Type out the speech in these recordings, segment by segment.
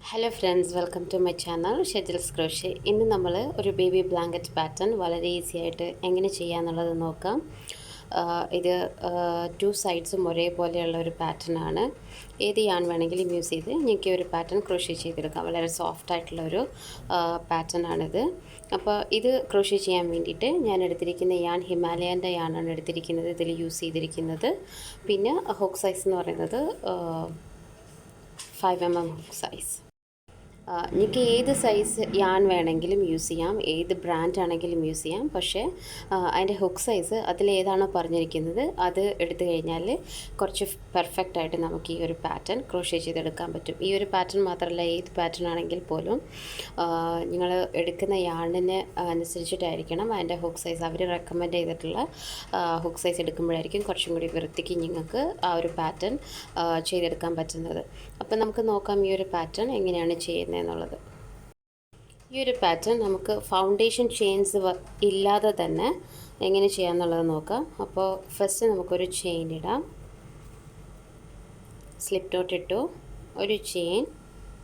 Hello friends, welcome to my channel Shajal's crochet. ഇന്ന് നമ്മൾ ഒരു ബേബി ബ്ലാങ്കറ്റ് പാറ്റേൺ വളരെ ഈസി ആയിട്ട് എങ്ങനെ ചെയ്യാമെന്നുള്ളത് നോക്കാം. ഇത് 2 സൈഡ്സും ഒരേപോലെയുള്ള ഒരു പാറ്റേൺ ആണ്. ഏത് യാൺ വേണമെങ്കിലും യൂസ് ചെയ്ത് എനിക്ക് ഒരു പാറ്റേൺ ക്രോഷേ ചെയ്തെടുക്കാം. വളരെ സോഫ്റ്റ് ആയിട്ടുള്ളൊരു പാറ്റേൺ ആണിത്. അപ്പോൾ ഇത് ക്രോഷേ ചെയ്യാൻ വേണ്ടിയിട്ട് ഞാൻ എടുത്തിരിക്കുന്ന യാൺ ഹിമാലയൻ്റെ യാണാണ് എടുത്തിരിക്കുന്നത്. ഇതിൽ യൂസ് ചെയ്തിരിക്കുന്നത് പിന്നെ ഹുക്ക് സൈസ് എന്ന് പറയുന്നത് 5mm ഹുക്ക് സൈസ്. നിങ്ങൾക്ക് ഏത് സൈസ് യാൺ വേണമെങ്കിലും യൂസ് ചെയ്യാം, ഏത് ബ്രാൻഡ് ആണെങ്കിലും യൂസ് ചെയ്യാം. പക്ഷേ അതിൻ്റെ ഹുക്ക് സൈസ് അതിലേതാണോ പറഞ്ഞിരിക്കുന്നത് അത് എടുത്തു കഴിഞ്ഞാൽ കുറച്ച് പെർഫെക്റ്റ് ആയിട്ട് നമുക്ക് ഈ ഒരു പാറ്റേൺ ക്രോഷേ ചെയ്തെടുക്കാൻ പറ്റും. ഈ ഒരു പാറ്റേൺ മാത്രമല്ല, ഏത് പാറ്റേൺ ആണെങ്കിൽ പോലും നിങ്ങൾ എടുക്കുന്ന യാണിന് അനുസരിച്ചിട്ടായിരിക്കണം അതിൻ്റെ ഹുക്ക് സൈസ്. അവർ റെക്കമെൻഡ് ചെയ്തിട്ടുള്ള ഹുക്ക് സൈസ് എടുക്കുമ്പോഴായിരിക്കും കുറച്ചും കൂടി വൃത്തിക്ക് നിങ്ങൾക്ക് ആ ഒരു പാറ്റേൺ ചെയ്തെടുക്കാൻ പറ്റുന്നത്. അപ്പോൾ നമുക്ക് നോക്കാം ഈ ഒരു പാറ്റേൺ എങ്ങനെയാണ് ചെയ്യുന്നത് എന്നുള്ളത്. ഈ ഒരു പാറ്റേൺ നമുക്ക് ഫൗണ്ടേഷൻ ചെയിൻസ് ഇല്ലാതെ തന്നെ എങ്ങനെ ചെയ്യാമെന്നുള്ളത് നോക്കാം. അപ്പോൾ ഫസ്റ്റ് നമുക്കൊരു ചെയിൻ ഇടാം. സ്ലിപ്പ് ഡോട്ട് ഇട്ടു, ഒരു ചെയിൻ,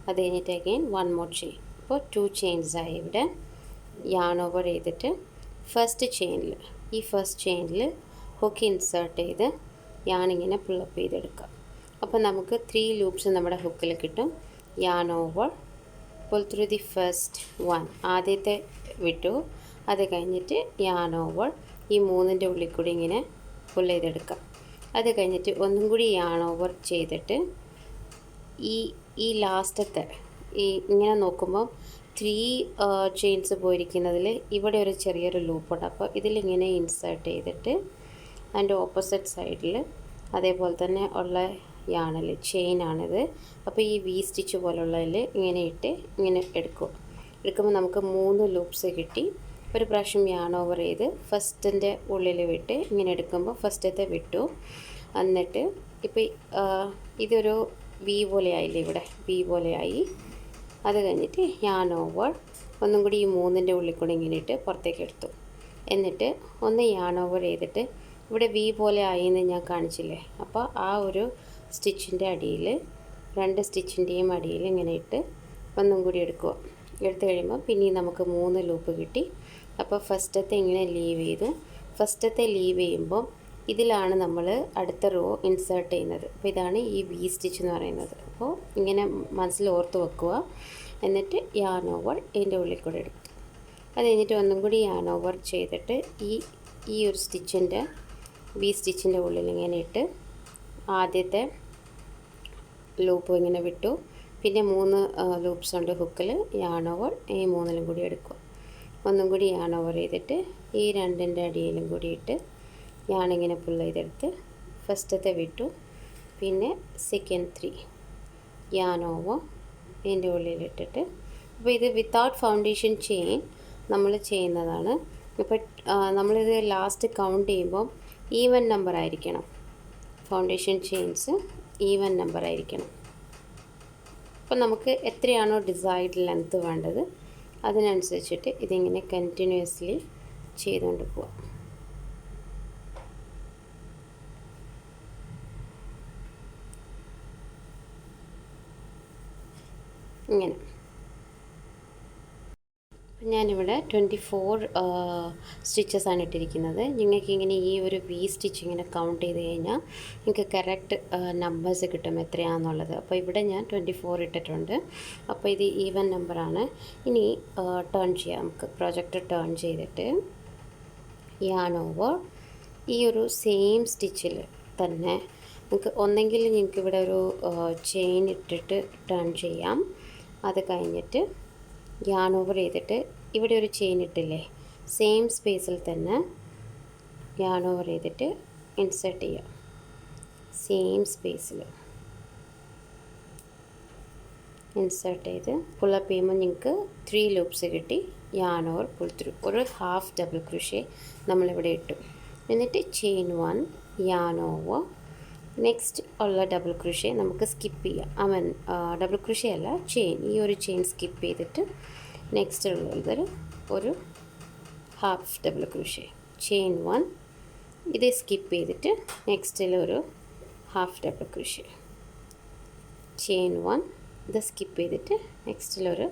അത് കഴിഞ്ഞിട്ട് അഗെയിൻ 1 more ചെയിൻ. അപ്പോൾ 2 ചെയിൻസ് ആയി. ഇവിടെ യാൺ ഓവർ ചെയ്തിട്ട് ഫസ്റ്റ് ചെയിനിൽ ഹുക്ക് ഇൻസേർട്ട് ചെയ്ത് യാൺ ഇങ്ങനെ പുള്ളപ്പ് ചെയ്തെടുക്കാം. അപ്പോൾ നമുക്ക് 3 ലൂപ്സ് നമ്മുടെ ഹുക്കിൽ കിട്ടും. Yarn over, pull through the first 1, ആദ്യത്തെ വിട്ടു, അത് കഴിഞ്ഞിട്ട് യാൺ ഓവർ, ഈ 3ൻ്റെ ഉള്ളിൽ കൂടി ഇങ്ങനെ പുൾ ചെയ്തെടുക്കാം. അത് കഴിഞ്ഞിട്ട് ഒന്നും കൂടി യാൺ ഓവർ ചെയ്തിട്ട് ഈ ലാസ്റ്റത്തെ ഇങ്ങനെ നോക്കുമ്പോൾ 3 ചെയിൻസ് പോയിരിക്കുന്നതിൽ ഇവിടെ ഒരു ചെറിയൊരു ലൂപ്പുണ്ട്. അപ്പോൾ ഇതിലിങ്ങനെ ഇൻസേർട്ട് ചെയ്തിട്ട് അതിൻ്റെ ഓപ്പോസിറ്റ് സൈഡിൽ അതേപോലെ തന്നെ ഉള്ള യാണിൽ ചെയിനാണിത്. അപ്പോൾ ഈ വി സ്റ്റിച്ച് പോലുള്ളതിൽ ഇങ്ങനെ ഇട്ട് ഇങ്ങനെ എടുക്കുമ്പോൾ നമുക്ക് 3 ലൂപ്സ് കിട്ടി. ഒരു പ്രാവശ്യം യാൺ ഓവർ ചെയ്ത് ഫസ്റ്റിൻ്റെ ഉള്ളിൽ വിട്ട് ഇങ്ങനെ എടുക്കുമ്പോൾ ഫസ്റ്റത്തെ വിട്ടു. എന്നിട്ട് ഇപ്പോൾ ഇതൊരു വി പോലെ ആയില്ലേ, ഇവിടെ വി പോലെ ആയി. അത് കഴിഞ്ഞിട്ട് യാൺ ഓവർ ഒന്നും കൂടി ഈ 3ൻ്റെ ഉള്ളിൽ കൂടി ഇങ്ങനെ ഇട്ട് പുറത്തേക്ക് എടുത്തു. എന്നിട്ട് ഒന്ന് യാൺ ഓവർ ചെയ്തിട്ട് ഇവിടെ വി പോലെ ആയി എന്ന് ഞാൻ കാണിച്ചില്ലേ, അപ്പോൾ ആ ഒരു സ്റ്റിച്ചിൻ്റെ അടിയിൽ 2 സ്റ്റിച്ചിൻ്റെയും അടിയിൽ ഇങ്ങനെ ഇട്ട് ഒന്നും കൂടി എടുക്കുക. എടുത്തു കഴിയുമ്പോൾ പിന്നെയും നമുക്ക് 3 ലൂപ്പ് കിട്ടി. അപ്പോൾ ഫസ്റ്റത്തെ ഇങ്ങനെ ലീവ് ചെയ്തു. ഫസ്റ്റത്തെ ലീവ് ചെയ്യുമ്പോൾ ഇതിലാണ് നമ്മൾ അടുത്ത റോ ഇൻസേർട്ട് ചെയ്യുന്നത്. അപ്പോൾ ഇതാണ് ഈ വി സ്റ്റിച്ച് എന്ന് പറയുന്നത്. അപ്പോൾ ഇങ്ങനെ മനസ്സിൽ ഓർത്ത് വെക്കുക. എന്നിട്ട് യാൺ ഓവർ ഇതിൻ്റെ ഉള്ളിൽ കൂടെ എടുക്കും. അത് കഴിഞ്ഞിട്ട് ഒന്നും കൂടി യാൺ ഓവർ ചെയ്തിട്ട് ഈ ഒരു സ്റ്റിച്ചിൻ്റെ വി സ്റ്റിച്ചിൻ്റെ ഉള്ളിൽ ഇങ്ങനെ ഇട്ട് ആദ്യത്തെ ലൂപ്പ് ഇങ്ങനെ വിട്ടു. പിന്നെ 3 ലൂപ്സ് ഉണ്ട് ഹുക്കിൽ. യാൺ ഓവർ ഈ 3ലും കൂടി എടുക്കുക. ഒന്നും കൂടി യാൺ ഓവർ ചെയ്തിട്ട് ഈ 2ൻ്റെ അടിയിലും കൂടി ഇട്ട് യാണിങ്ങനെ പുൾ ചെയ്തെടുത്ത് ഫസ്റ്റത്തെ വിട്ടു. പിന്നെ സെക്കൻഡ് 3 യാൺ ഓവർ ഇതിൻ്റെ ഉള്ളിലിട്ടിട്ട്, അപ്പോൾ ഇത് വിത്തൗട്ട് ഫൗണ്ടേഷൻ ചെയിൻ നമ്മൾ ചെയ്യുന്നതാണ്. ഇപ്പോൾ നമ്മളിത് ലാസ്റ്റ് കൗണ്ട് ചെയ്യുമ്പോൾ ഈവൻ നമ്പർ ആയിരിക്കണം. ഫൗണ്ടേഷൻ ചെയിൻസ് ഈവൻ നമ്പർ ആയിരിക്കണം. അപ്പോൾ നമുക്ക് എത്രയാണോ ഡിസൈഡ് ലെങ്ത്ത് വേണ്ടത് അതിനനുസരിച്ചിട്ട് ഇതിങ്ങനെ കണ്ടിന്യൂസ്ലി ചെയ്തുകൊണ്ട് പോവാം. ഇങ്ങനെ ഞാനിവിടെ 24 സ്റ്റിച്ചസ് ആണ് ഇട്ടിരിക്കുന്നത്. നിങ്ങൾക്ക് ഇങ്ങനെ ഈ ഒരു വി സ്റ്റിച്ച് ഇങ്ങനെ കൗണ്ട് ചെയ്ത് കഴിഞ്ഞാൽ നിങ്ങൾക്ക് കറക്റ്റ് നമ്പേഴ്സ് കിട്ടും എത്രയാണെന്നുള്ളത്. അപ്പോൾ ഇവിടെ ഞാൻ 24 ഇട്ടിട്ടുണ്ട്. അപ്പോൾ ഇത് ഈവൻ നമ്പറാണ്. ഇനി ടേൺ ചെയ്യാം. നമുക്ക് പ്രൊജക്റ്റ് ടേൺ ചെയ്തിട്ട് യാൺ ഓവർ ഈ ഒരു സെയിം സ്റ്റിച്ചിൽ തന്നെ നിങ്ങൾക്ക് ഒന്നെങ്കിൽ നിങ്ങൾക്ക് ഇവിടെ ഒരു ചെയിൻ ഇട്ടിട്ട് ടേൺ ചെയ്യാം. അത് കഴിഞ്ഞിട്ട് യാൺ ഓവർ ചെയ്തിട്ട് ഇവിടെ ഒരു ചെയിൻ ഇട്ടില്ലേ, സെയിം സ്പേസിൽ തന്നെ യാൺ ഓവർ ചെയ്തിട്ട് ഇൻസേർട്ട് ചെയ്യാം. സെയിം സ്പേസിൽ ഇൻസേർട്ട് ചെയ്ത് പുള്ളപ്പ് ചെയ്യുമ്പോൾ നിങ്ങൾക്ക് 3 ലൂപ്സ് കിട്ടി. യാൺ ഓവർ പുൾ ത്രൂ ഒരു ഹാഫ് ഡബിൾ ക്രോഷേ നമ്മളിവിടെ ഇട്ടു. എന്നിട്ട് ചെയിൻ 1 യാൺ ഓവർ, നെക്സ്റ്റ് ഉള്ള ഡബിൾ ക്രോഷേ നമുക്ക് സ്കിപ്പ് ചെയ്യാം. ഡബിൾ ക്രോഷേ അല്ല, ചെയിൻ, ഈ ഒരു ചെയിൻ സ്കിപ്പ് ചെയ്തിട്ട് നെക്സ്റ്റ് ഉള്ളത് ഒരു ഹാഫ് ഡബിൾ ക്രോഷേ, ചെയിൻ 1, ഇത് സ്കിപ്പ് ചെയ്തിട്ട് നെക്സ്റ്റിൽ ഒരു ഹാഫ് ഡബിൾ ക്രോഷേ, ചെയിൻ 1, ഇത് സ്കിപ്പ് ചെയ്തിട്ട് നെക്സ്റ്റിലൊരു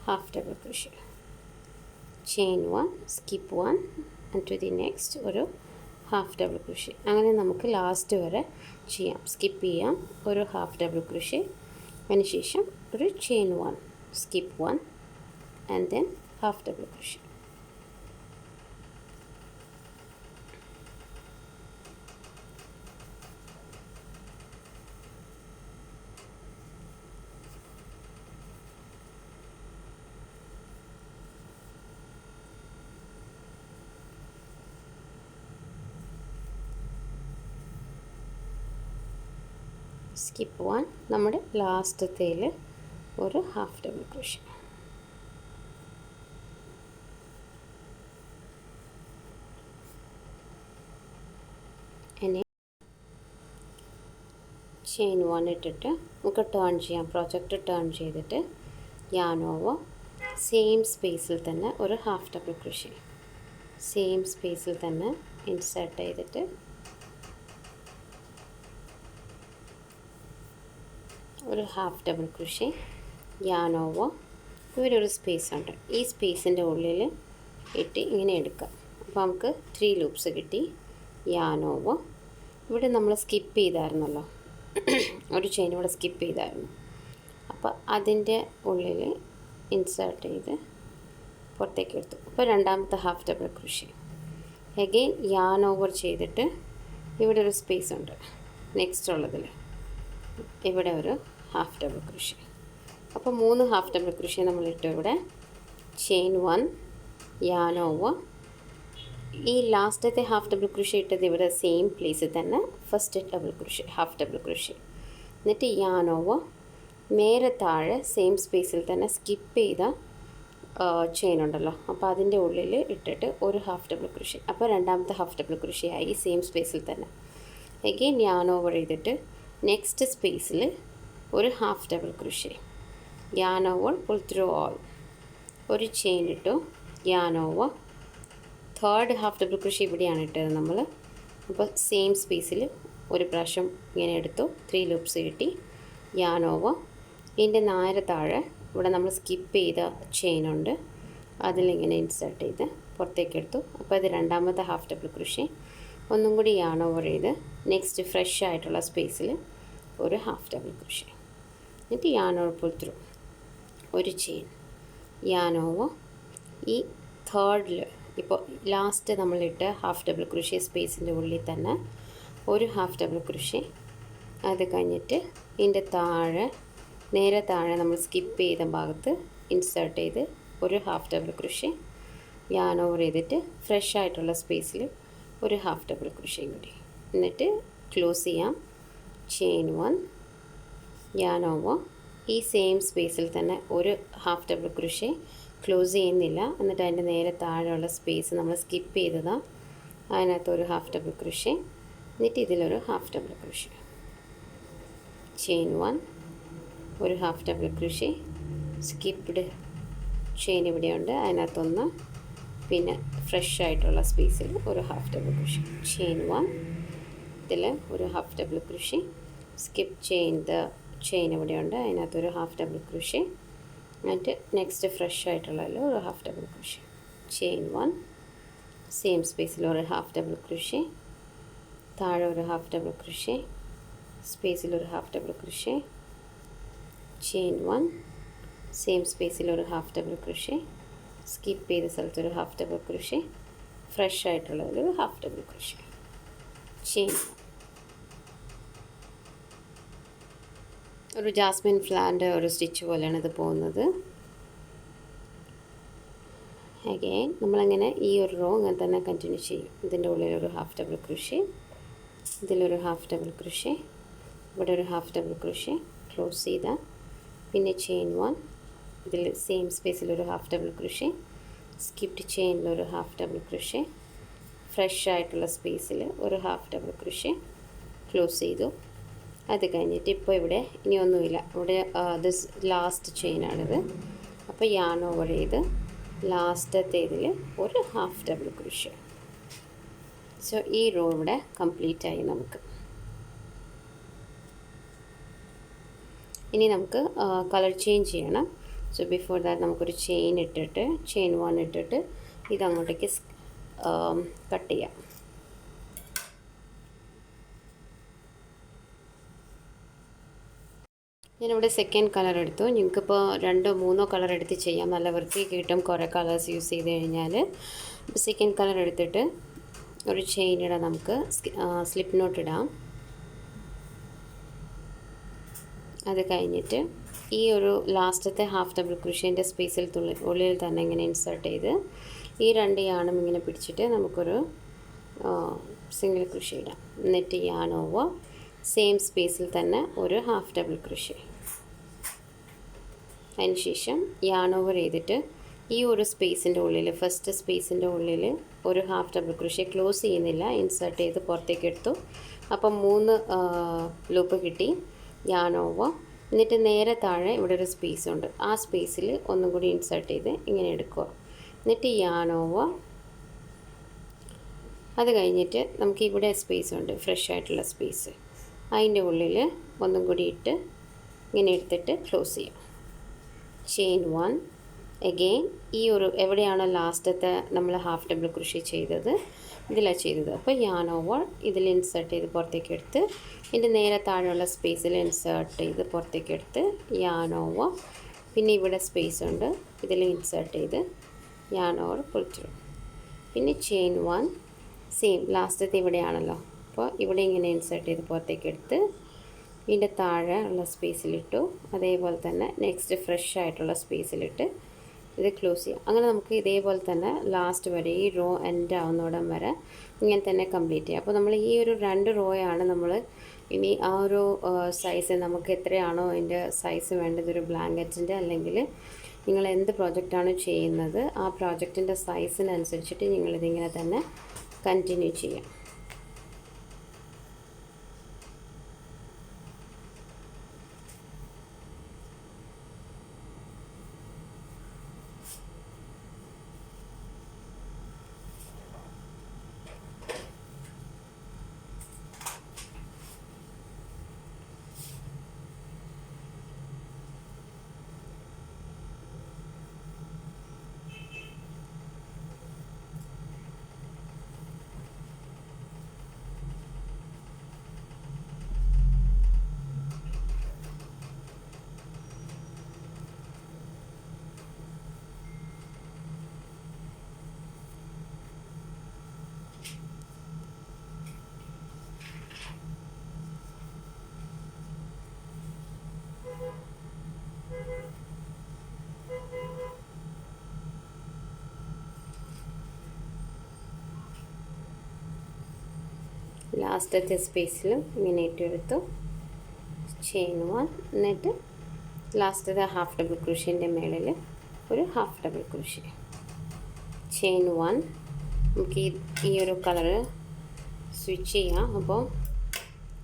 ഹാഫ് ഡബിൾ ക്രോഷ്യ, ചെയിൻ 1, സ്കിപ്പ് 1 ആൻഡ് ടു ദി നെക്സ്റ്റ് ഒരു ഹാഫ് ഡബിൾ ക്രോഷ്യ. അങ്ങനെ നമുക്ക് ലാസ്റ്റ് വരെ ചെയ്യാം. സ്കിപ്പ് ചെയ്യാം, ഒരു ഹാഫ് ഡബിൾ ക്രോഷ്യ, അതിനുശേഷം ഒരു ചെയിൻ 1, സ്കിപ്പ് 1 and then half double crochet. Skip 1, നമ്മുടെ ലാസ്റ്റത്തേൽ ഒരു ഹാഫ് ഡബിൾ ക്രോഷ്യ. ഇനി ചെയിൻ 1 ഇട്ടിട്ട് നമുക്ക് ടേൺ ചെയ്യാം. പ്രൊജക്റ്റ് ടേൺ ചെയ്തിട്ട് yarn over സെയിം സ്പേസിൽ തന്നെ ഒരു ഹാഫ് ഡബിൾ ക്രോഷ്യ, സെയിം സ്പേസിൽ തന്നെ ഇൻസേർട്ട് ചെയ്തിട്ട് ഒരു half double crochet, yarn over. ഇവിടെ ഒരു സ്പേസ് ഉണ്ട്, ഈ സ്പേസിൻ്റെ ഉള്ളിൽ ഇട്ട് ഇങ്ങനെ എടുക്കാം. അപ്പോൾ നമുക്ക് 3 ലൂപ്സ് കിട്ടി. yarn over. ഇവിടെ നമ്മൾ സ്കിപ്പ് ചെയ്തായിരുന്നല്ലോ, ഒരു ചെയിൻ ഇവിടെ സ്കിപ്പ് ചെയ്തായിരുന്നു. അപ്പോൾ അതിൻ്റെ ഉള്ളിൽ ഇൻസേർട്ട് ചെയ്ത് പുറത്തേക്ക് എടുത്തു. അപ്പോൾ രണ്ടാമത്തെ half double crochet. Again yarn over ചെയ്തിട്ട് ഇവിടെ ഒരു സ്പേസ് ഉണ്ട്, നെക്സ്റ്റ് ഉള്ളതിൽ ഇവിടെ ഒരു ഹാഫ് ഡബിൾ ക്രോഷ്യ. അപ്പോൾ 3 ഹാഫ് ഡബിൾ ക്രോഷ്യ നമ്മൾ ഇട്ടു. ഇവിടെ ചെയിൻ 1, yarn over. ഈ ലാസ്റ്റത്തെ ഹാഫ് ഡബിൾ ക്രോഷ്യ ഇട്ടത് ഇവിടെ സെയിം പ്ലേസിൽ തന്നെ first double crochet, half double crochet. എന്നിട്ട് yarn over, നേരെ താഴെ സെയിം സ്പേസിൽ തന്നെ സ്കിപ്പ് ചെയ്ത ചെയിൻ ഉണ്ടല്ലോ, അപ്പോൾ അതിൻ്റെ ഉള്ളിൽ ഇട്ടിട്ട് ഒരു ഹാഫ് ഡബിൾ ക്രോഷ്യ. അപ്പോൾ രണ്ടാമത്തെ ഹാഫ് ഡബിൾ ക്രോഷ്യ ആയി സെയിം സ്പേസിൽ തന്നെ. അഗെയിൻ yarn over ചെയ്തിട്ട് നെക്സ്റ്റ് സ്പേസിൽ ഒരു half double crochet, yarn over, pull through all, ഒരു ചെയിൻ ഇട്ടു, yarn over. Third half double crochet ഇവിടെയാണ് ഇട്ടത് നമ്മൾ. അപ്പോൾ സെയിം സ്പേസിൽ ഒരു പ്രാവശ്യം ഇങ്ങനെ എടുത്തു, 3 ലൂപ്സ് കിട്ടി, yarn over. ഇതിൻ്റെ നേരെ താഴെ ഇവിടെ നമ്മൾ സ്കിപ്പ് ചെയ്ത ചെയിനുണ്ട്, അതിലിങ്ങനെ ഇൻസേർട്ട് ചെയ്ത് പുറത്തേക്ക് എടുത്തു. അപ്പോൾ ഇത് രണ്ടാമത്തെ ഹാഫ് ഡബിൾ ക്രോഷ്യ. ഒന്നും കൂടി yarn over ചെയ്ത് നെക്സ്റ്റ് ഫ്രഷ് ആയിട്ടുള്ള സ്പേസിൽ ഒരു ഹാഫ് ഡബിൾ ക്രോഷ്യ. എന്നിട്ട് yarn over, pull through, ഒരു ചെയിൻ, yarn over. ഈ തേർഡിൽ ഇപ്പോൾ ലാസ്റ്റ് നമ്മളിട്ട് ഹാഫ് ഡബിൾ ക്രോഷ്യ സ്പേസിൻ്റെ ഉള്ളിൽ തന്നെ ഒരു ഹാഫ് ഡബിൾ ക്രോഷ്യ. അത് കഴിഞ്ഞിട്ട് ഇതിൻ്റെ താഴെ നേരെ താഴെ നമ്മൾ സ്കിപ്പ് ചെയ്ത ഭാഗത്ത് ഇൻസേർട്ട് ചെയ്ത് ഒരു half double crochet, yarn over ചെയ്തിട്ട് ഫ്രഷ് ആയിട്ടുള്ള സ്പേസിൽ ഒരു ഹാഫ് ഡബിൾ ക്രോഷ്യ കൂടി. എന്നിട്ട് ക്ലോസ് ചെയ്യാം. Chain 1, yarn over. ഈ സെയിം സ്പേസിൽ തന്നെ ഒരു ഹാഫ് ഡബിൾ ക്രോഷ്യ, ക്ലോസ് ചെയ്യുന്നില്ല. എന്നിട്ട് അതിൻ്റെ നേരെ താഴെയുള്ള സ്പേസ് നമ്മൾ സ്കിപ്പ് ചെയ്തതാണ്, അതിനകത്ത് ഒരു ഹാഫ് ഡബിൾ ക്രോഷ്യ. എന്നിട്ട് ഇതിലൊരു ഹാഫ് ഡബിൾ ക്രോഷ്യ, ചെയിൻ 1, ഒരു ഹാഫ് ഡബിൾ ക്രോഷ്യ, സ്കിപ്പ്ഡ് ചെയിൻ ഇവിടെയുണ്ട്, അതിനകത്തൊന്ന്, പിന്നെ ഫ്രഷ് ആയിട്ടുള്ള സ്പേസിൽ ഒരു ഹാഫ് ഡബിൾ ക്രോഷ്യ, ചെയിൻ 1, ഇതിൽ ഒരു half double crochet, skip chain ഇവിടെയുണ്ട്, അതിനകത്തൊരു ഹാഫ് ഡബിൾ ക്രോഷ്യ. എന്നിട്ട് നെക്സ്റ്റ് ഫ്രഷ് ആയിട്ടുള്ളതിൽ ഒരു half double crochet, chain 1, same സ്പേസിൽ ഒരു ഹാഫ് ഡബിൾ ക്രോഷ്യ, താഴെ ഒരു ഹാഫ് ഡബിൾ ക്രോഷ്യ, സ്പേസിൽ ഒരു half double crochet, chain 1, same സ്പേസിൽ ഒരു ഹാഫ് ഡബിൾ ക്രോഷ്യ, സ്കിപ്പ് ചെയ്ത സ്ഥലത്ത് ഒരു ഹാഫ് ഡബിൾ ക്രോഷ്യ, ഫ്രഷ് ആയിട്ടുള്ളതിൽ ഒരു ഹാഫ് ഡബിൾ ക്രോഷ്യ, ചെയിൻ. ഒരു ജാസ്മിൻ ഫ്ലവറിൻ്റെ ഒരു സ്റ്റിച്ച് പോലെയാണ് ഇത് പോകുന്നത്. അഗെയിൻ നമ്മളങ്ങനെ ഈ ഒരു റോ അങ്ങനെ തന്നെ കണ്ടിന്യൂ ചെയ്യും. ഇതിൻ്റെ ഉള്ളിലൊരു ഹാഫ് ഡബിൾ ക്രോഷ്യ, ഇതിലൊരു ഹാഫ് ഡബിൾ ക്രോഷ്യ, ഇവിടെ ഒരു ഹാഫ് ഡബിൾ ക്രോഷ്യ, ക്ലോസ് ചെയ്താൽ പിന്നെ ചെയിൻ 1, ഇതിൽ സെയിം സ്പേസിലൊരു ഹാഫ് ഡബിൾ ക്രോഷ്യ, സ്കിപ്ഡ് ചെയിനിലൊരു ഹാഫ് ഡബിൾ ക്രോഷ്യ, ഫ്രഷ് ആയിട്ടുള്ള സ്പേസിൽ ഒരു ഹാഫ് ഡബിൾ ക്രോഷ്യ, ക്ലോസ് ചെയ്തു. അത് കഴിഞ്ഞിട്ട് ഇപ്പോൾ ഇവിടെ ഇനിയൊന്നുമില്ല, ഇവിടെ ദിസ് ലാസ്റ്റ് ചെയിനാണിത്. അപ്പോൾ yarn over ചെയ്ത് ലാസ്റ്റത്തെ ഇതിൽ ഒരു ഹാഫ് ഡബിൾ ക്രോഷ്യ. സോ ഈ റോ ഇവിടെ കംപ്ലീറ്റ് ആയി നമുക്ക്. ഇനി നമുക്ക് കളർ ചേഞ്ച് ചെയ്യണം. സോ ബിഫോർ ദാറ്റ് നമുക്കൊരു ചെയിൻ ഇട്ടിട്ട് ചെയിൻ 1 ഇട്ടിട്ട് ഇതങ്ങോട്ടേക്ക് കട്ട് ചെയ്യാം. ഞാനിവിടെ സെക്കൻഡ് കളർ എടുത്തു. നിങ്ങൾക്കിപ്പോൾ 2-3 കളർ എടുത്ത് ചെയ്യാം, നല്ല വൃത്തി കിട്ടും കുറേ കളേഴ്സ് യൂസ് ചെയ്ത് കഴിഞ്ഞാൽ. അപ്പോൾ സെക്കൻഡ് കളർ എടുത്തിട്ട് ഒരു ചെയിൻ ഇടാം, നമുക്ക് സ്ലിപ്പ് നോട്ട് ഇടാം. അത് കഴിഞ്ഞിട്ട് ഈ ഒരു ലാസ്റ്റത്തെ ഹാഫ് ഡബിൾ ക്രോഷേൻ്റെ സ്പേസിൽ ഉള്ളിൽ തന്നെ ഇങ്ങനെ ഇൻസേർട്ട് ചെയ്ത് ഈ 2 യാണും ഇങ്ങനെ പിടിച്ചിട്ട് നമുക്കൊരു സിംഗിൾ ക്രോഷേ ഇടാം. എന്നിട്ട് യാൺ ഓവർ സെയിം സ്പേസിൽ തന്നെ ഒരു ഹാഫ് ഡബിൾ ക്രോഷേ. അതിന് ശേഷം യാൺ ഓവർ ചെയ്തിട്ട് ഈ ഒരു സ്പേസിൻ്റെ ഉള്ളിൽ ഫസ്റ്റ് സ്പേസിൻ്റെ ഉള്ളിൽ ഒരു ഹാഫ് ഡബിൾ ക്രോഷേ ക്ലോസ് ചെയ്യുന്നില്ല, ഇൻസേർട്ട് ചെയ്ത് പുറത്തേക്ക് എടുത്തു. അപ്പം 3 ലൂപ്പ് കിട്ടി. യാൺ ഓവർ, എന്നിട്ട് നേരെ താഴെ ഇവിടെ ഒരു സ്പേസ് ഉണ്ട്, ആ സ്പേസിൽ ഒന്നും കൂടി ഇൻസേർട്ട് ചെയ്ത് ഇങ്ങനെ എടുക്കുക. എന്നിട്ട് യാൺ ഓവർ, അത് കഴിഞ്ഞിട്ട് നമുക്ക് ഇവിടെ സ്പേസ് ഉണ്ട്, ഫ്രഷ് ആയിട്ടുള്ള സ്പേസ്, അതിൻ്റെ ഉള്ളിൽ ഒന്നും കൂടി ഇട്ട് ഇങ്ങനെ എടുത്തിട്ട് ക്ലോസ് ചെയ്യാം. ചെയിൻ 1 അഗെയിൻ ഈ ഒരു എവിടെയാണോ ലാസ്റ്റത്തെ നമ്മൾ ഹാഫ് ഡബിൾ ക്രോഷേ ചെയ്തത് ഇതിലാണ് ചെയ്തത്. അപ്പോൾ യാൺ ഓവർ ഇതിൽ ഇൻസേർട്ട് ചെയ്ത് പുറത്തേക്ക് എടുത്ത് ഇതിൻ്റെ നേരെ താഴെയുള്ള സ്പേസിൽ ഇൻസേർട്ട് ചെയ്ത് പുറത്തേക്ക് എടുത്ത് യാൺ ഓവർ, പിന്നെ ഇവിടെ സ്പേസ് ഉണ്ട്, ഇതിൽ ഇൻസേർട്ട് ചെയ്ത് യാൺ ഓവർ പുൾ ത്രൂ. പിന്നെ ചെയിൻ 1 സെയിം ലാസ്റ്റത്തെ ഇവിടെയാണല്ലോ, അപ്പോൾ ഇവിടെ ഇങ്ങനെ ഇൻസേർട്ട് ചെയ്ത് പുറത്തേക്ക് എടുത്ത് ഇതിൻ്റെ താഴെ ഉള്ള സ്പേസിലിട്ടു. അതേപോലെ തന്നെ നെക്സ്റ്റ് ഫ്രഷ് ആയിട്ടുള്ള സ്പേസിലിട്ട് ഇത് ക്ലോസ് ചെയ്യാം. അങ്ങനെ നമുക്ക് ഇതേപോലെ തന്നെ ലാസ്റ്റ് വരെ ഈ റോ എൻഡ് ആവുന്നോടം വരെ ഇങ്ങനെ തന്നെ കംപ്ലീറ്റ് ചെയ്യാം. അപ്പോൾ നമ്മൾ ഈ ഒരു 2 റോയാണ് നമ്മൾ ഇനി ആ ഒരു സൈസ് നമുക്ക് എത്രയാണോ അതിൻ്റെ സൈസ് വേണ്ടത്, ഒരു ബ്ലാങ്കറ്റിൻ്റെ അല്ലെങ്കിൽ നിങ്ങൾ എന്ത് പ്രോജക്റ്റാണ് ചെയ്യുന്നത് ആ പ്രോജക്റ്റിൻ്റെ സൈസിനനുസരിച്ചിട്ട് നിങ്ങളിതിങ്ങനെ തന്നെ കണ്ടിന്യൂ ചെയ്യാം. ലാസ്റ്റത്തെ സ്പേസിലും ഇങ്ങനെ ഇട്ടെടുത്തു. ചെയിൻ 1, എന്നിട്ട് ലാസ്റ്റത്തെ ഹാഫ് ഡബിൾ ക്രോഷേൻ്റെ മേളിൽ ഒരു ഹാഫ് ഡബിൾ ക്രോഷേ. ചെയിൻ 1, നമുക്ക് ഈ ഒരു കളറ് സ്വിച്ച് ചെയ്യാം. അപ്പോൾ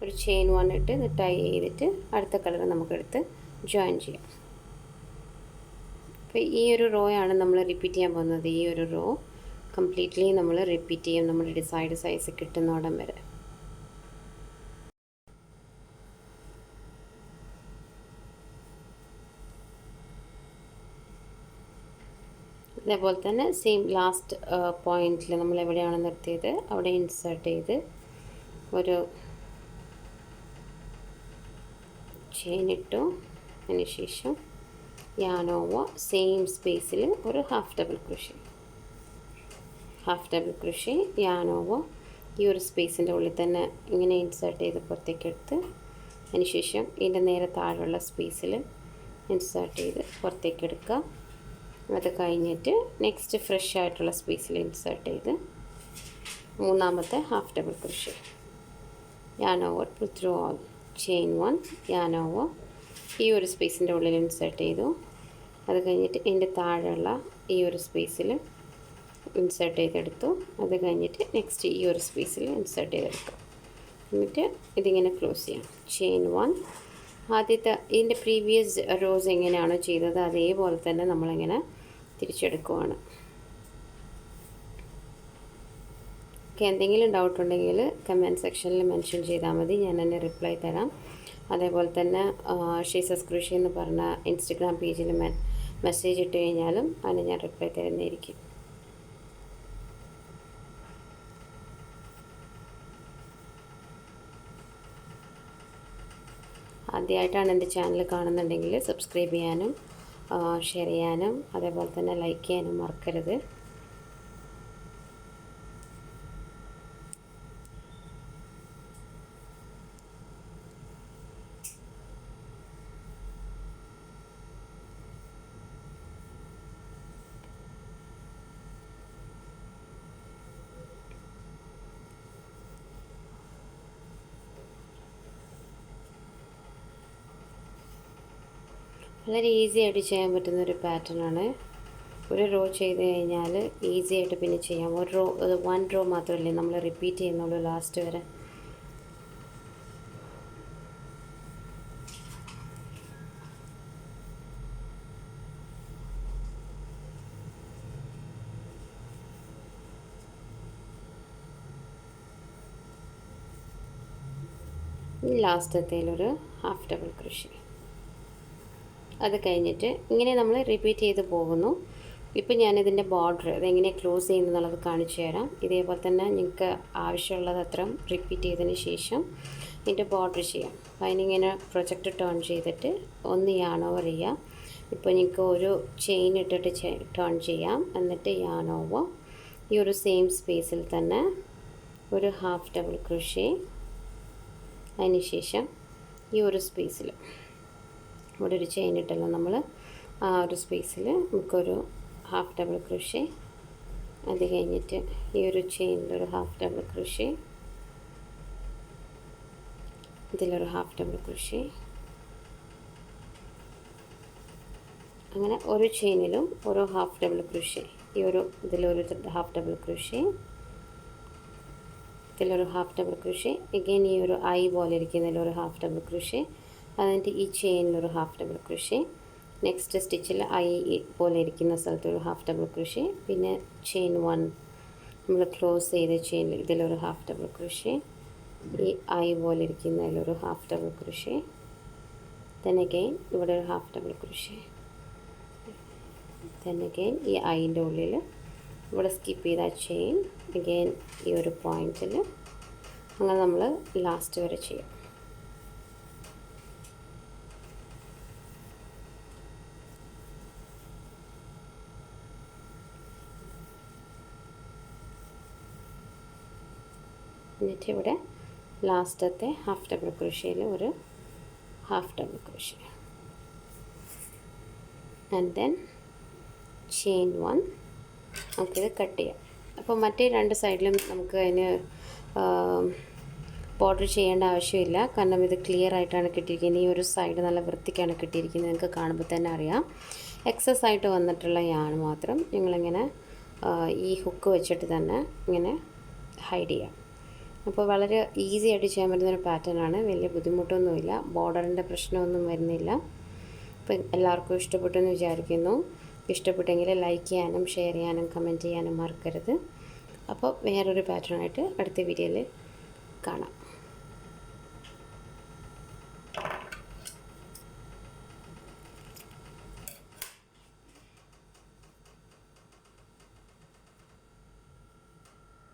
ഒരു ചെയിൻ 1 ഇട്ട് ഇത് ടൈ ചെയ്തിട്ട് അടുത്ത കളർ നമുക്കെടുത്ത് ജോയിൻ ചെയ്യാം. അപ്പോൾ ഈ ഒരു റോ ആണ് നമ്മൾ റിപ്പീറ്റ് ചെയ്യാൻ പോകുന്നത്. ഈ ഒരു റോ കംപ്ലീറ്റ്ലി നമ്മൾ റിപ്പീറ്റ് ചെയ്യും, നമ്മുടെ ഡിസൈഡ് സൈസ് കിട്ടുന്നോടം വരെ. അതേപോലെ തന്നെ സെയിം ലാസ്റ്റ് പോയിന്റിൽ നമ്മൾ എവിടെയാണ് നിർത്തിയത് അവിടെ ഇൻസേർട്ട് ചെയ്ത് ഒരു ചെയിൻ ഇട്ടു. അതിനുശേഷം യാൺ ഓവർ സെയിം സ്പേസിൽ ഒരു half double crochet yarn over ഈ ഒരു സ്പേസിൻ്റെ ഉള്ളിൽ തന്നെ ഇങ്ങനെ ഇൻസേർട്ട് ചെയ്ത് പുറത്തേക്ക് എടുത്ത് അതിനുശേഷം ഇതിൻ്റെ നേരെ താഴെയുള്ള സ്പേസിൽ ഇൻസേർട്ട് ചെയ്ത് പുറത്തേക്ക് എടുക്കുക. അത് കഴിഞ്ഞിട്ട് നെക്സ്റ്റ് ഫ്രഷ് ആയിട്ടുള്ള സ്പേസിൽ ഇൻസേർട്ട് ചെയ്ത് മൂന്നാമത്തെ half double crochet yarn over pull through all. Chain 1 yarn over ഈ ഒരു സ്പേസിൻ്റെ ഉള്ളിൽ ഇൻസേർട്ട് ചെയ്തു. അത് കഴിഞ്ഞിട്ട് ഇതിൻ്റെ താഴെയുള്ള ഈ ഒരു സ്പേസിൽ ഇൻസേർട്ട് ചെയ്തെടുത്തു. അത് കഴിഞ്ഞിട്ട് നെക്സ്റ്റ് ഈ ഒരു സ്പേസിൽ ഇൻസേർട്ട് ചെയ്തെടുക്കുക. എന്നിട്ട് ഇതിങ്ങനെ ക്ലോസ് ചെയ്യാം. ചെയിൻ 1 ആദ്യത്തെ ഇതിൻ്റെ പ്രീവിയസ് റോസ് എങ്ങനെയാണോ ചെയ്തത് അതേപോലെ തന്നെ നമ്മളിങ്ങനെ തിരിച്ചെടുക്കുവാണ്. ഓക്കെ, എന്തെങ്കിലും ഡൗട്ട് ഉണ്ടെങ്കിൽ കമൻറ്റ് സെക്ഷനിൽ മെൻഷൻ ചെയ്താൽ മതി, ഞാൻ തന്നെ റിപ്ലൈ തരാം. അതേപോലെ തന്നെ ഷീസസ് കൃഷി എന്ന് പറഞ്ഞ ഇൻസ്റ്റഗ്രാം പേജിൽ മെസ്സേജ് ഇട്ട് കഴിഞ്ഞാലും അതിന് ഞാൻ റിപ്ലൈ തരുന്നതായിരിക്കും. ആദ്യമായിട്ടാണ് എൻ്റെ ചാനൽ കാണുന്നുണ്ടെങ്കിൽ സബ്സ്ക്രൈബ് ചെയ്യാനും ഷെയർ ചെയ്യാനും അതേപോലെ തന്നെ ലൈക്ക് ചെയ്യാനും മറക്കരുത്. വളരെ ഈസി ആയിട്ട് ചെയ്യാൻ പറ്റുന്നൊരു പാറ്റേണാണ്. ഒരു റോ ചെയ്ത് കഴിഞ്ഞാൽ ഈസി ആയിട്ട് പിന്നെ ചെയ്യാം. ഒരു വൺ റോ മാത്രമല്ലേ നമ്മൾ റിപ്പീറ്റ് ചെയ്യുന്നുള്ളൂ ലാസ്റ്റ് വരെ. ലാസ്റ്റത്തേലൊരു ഹാഫ് ഡബിൾ ക്രോഷേ. അത് കഴിഞ്ഞിട്ട് ഇങ്ങനെ നമ്മൾ റിപ്പീറ്റ് ചെയ്ത് പോകുന്നു. ഇപ്പം ഞാനിതിൻ്റെ ബോർഡർ അതെങ്ങനെ ക്ലോസ് ചെയ്യുന്നതെന്നുള്ളത് കാണിച്ചു തരാം. ഇതേപോലെ തന്നെ നിങ്ങൾക്ക് ആവശ്യമുള്ളത് അത്രയും റിപ്പീറ്റ് ചെയ്തതിന് ശേഷം ഇതിൻ്റെ ബോർഡർ ചെയ്യാം. അതിനിങ്ങനെ പ്രൊജക്റ്റ് ടേൺ ചെയ്തിട്ട് ഒന്ന് യാൺ ഓവർ ചെയ്യാം. ഇപ്പോൾ നിങ്ങൾക്ക് ഒരു ചെയിൻ ഇട്ടിട്ട് ടേൺ ചെയ്യാം. എന്നിട്ട് യാൺ ഓവർ ഈ ഒരു സെയിം സ്പേസിൽ തന്നെ ഒരു ഹാഫ് ഡബിൾ ക്രോഷേ. അതിന് ശേഷം ഈ ഒരു സ്പേസിൽ ഇവിടെ ഒരു ചെയിൻ ഇട്ടല്ലോ നമ്മൾ, ആ ഒരു സ്പേസിൽ നമുക്കൊരു ഹാഫ് ഡബിൾ ക്രോഷേ. അത് കഴിഞ്ഞിട്ട് ഈ ഒരു ചെയിനിലൊരു ഹാഫ് ഡബിൾ ക്രോഷേ, ഇതിലൊരു ഹാഫ് ഡബിൾ ക്രോഷേ. അങ്ങനെ ഒരു ചെയിനിലും ഓരോ ഹാഫ് ഡബിൾ ക്രോഷേ. ഈ ഒരു ഇതിലൊരു ഹാഫ് ഡബിൾ ക്രോഷേ, ഇതിലൊരു ഹാഫ് ഡബിൾ ക്രോഷേ. എഗെയിൻ ഈ ഒരു ഐ പോലെ ഇരിക്കുന്നതിലൊരു ഹാഫ് ഡബിൾ ക്രോഷേ. എന്നിട്ട് ഈ ചെയിനിലൊരു ഹാഫ് ഡബിൾ ക്രോഷേ. നെക്സ്റ്റ് സ്റ്റിച്ചിൽ ഐ പോലെ ഇരിക്കുന്ന സ്ഥലത്ത് ഒരു ഹാഫ് ഡബിൾ ക്രോഷേ. പിന്നെ ചെയിൻ 1 നമ്മൾ ക്ലോസ് ചെയ്ത ചെയിനിൽ ഇതിലൊരു ഹാഫ് ഡബിൾ ക്രോഷേ. ഈ ഐ പോലെ ഇരിക്കുന്നതിലൊരു half double crochet. then again ഇവിടെ ഒരു half double crochet. then again ഈ ഐൻ്റെ ഉള്ളിൽ ഇവിടെ സ്കിപ്പ് ചെയ്ത ചെയിൻ അഗെയിൻ ഈ ഒരു പോയിൻറ്റിൽ. അങ്ങനെ നമ്മൾ ലാസ്റ്റ് വരെ ചെയ്യാം. എന്നിട്ട് ഇവിടെ ലാസ്റ്റത്തെ ഹാഫ് ഡബിൾ ക്രോഷേയിൽ ഒരു half double crochet and then chain 1 നമുക്കിത് കട്ട് ചെയ്യാം. അപ്പോൾ മറ്റേ രണ്ട് സൈഡിലും നമുക്ക് അതിന് ബോർഡർ ചെയ്യേണ്ട ആവശ്യമില്ല. കാരണം ഇത് ക്ലിയർ ആയിട്ടാണ് കിട്ടിയിരിക്കുന്നത്. ഈ ഒരു സൈഡ് നല്ല വൃത്തിക്കാണ് കിട്ടിയിരിക്കുന്നത്. നിങ്ങൾക്ക് കാണുമ്പോൾ തന്നെ അറിയാം. എക്സസ് ആയിട്ട് വന്നിട്ടുള്ള യാണ് മാത്രം ഞങ്ങളിങ്ങനെ ഈ ഹുക്ക് വെച്ചിട്ട് തന്നെ ഇങ്ങനെ ഹൈഡ് ചെയ്യാം. അപ്പോൾ വളരെ ഈസി ആയിട്ട് ചെയ്യാൻ പറ്റുന്നൊരു പാറ്റേൺ ആണ്. വലിയ ബുദ്ധിമുട്ടൊന്നുമില്ല. ബോർഡറിൻ്റെ പ്രശ്നമൊന്നും വരുന്നില്ല. അപ്പോൾ എല്ലാവർക്കും ഇഷ്ടപ്പെട്ടെന്ന് വിചാരിക്കുന്നു. ഇഷ്ടപ്പെട്ടെങ്കിൽ ലൈക്ക് ചെയ്യാനും ഷെയർ ചെയ്യാനും കമൻറ്റ് ചെയ്യാനും മറക്കരുത്. അപ്പോൾ വേറൊരു പാറ്റേണായിട്ട് അടുത്ത വീഡിയോയിൽ കാണാം.